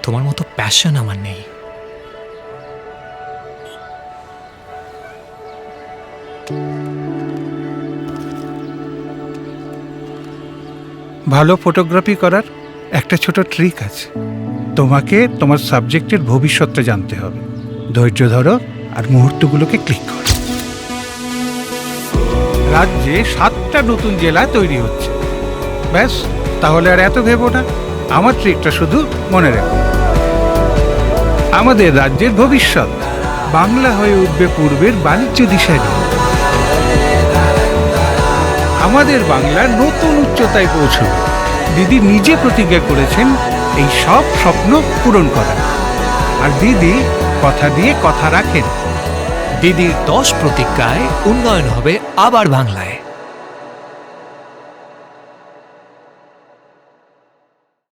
তোমার মতো প্যাশন আমার নেই। ভালো ফটোগ্রাফি করার একটা ছোট ট্রিক আছে। তোমাকে তোমার সাবজেক্টের ভবিষ্যৎটা জানতে হবে। ধৈর্য ধরো আর মুহূর্তগুলোকে ক্লিক করো। রাজ্যে 7টা নতুন জেলা তৈরি হচ্ছে। ব্যাস, তাহলে আর এত ভেবো না। আমার ট্রিকটা শুধু মনে রেখো। আমাদের রাজ্যের ভবিষ্যৎ বাংলা হয়ে উঠবে পূর্বের বাণিজ্য দিশারি। আমাদের বাংলা নতুন উচ্চতায় পৌঁছবে। দিদি নিজে প্রতিজ্ঞা করেছেন এই সব স্বপ্ন পূরণ করার। আর দিদি কথা দিয়ে কথা রাখেন। দিদির 10 প্রতিজ্ঞায় উন্নয়ন হবে আবার বাংলায়।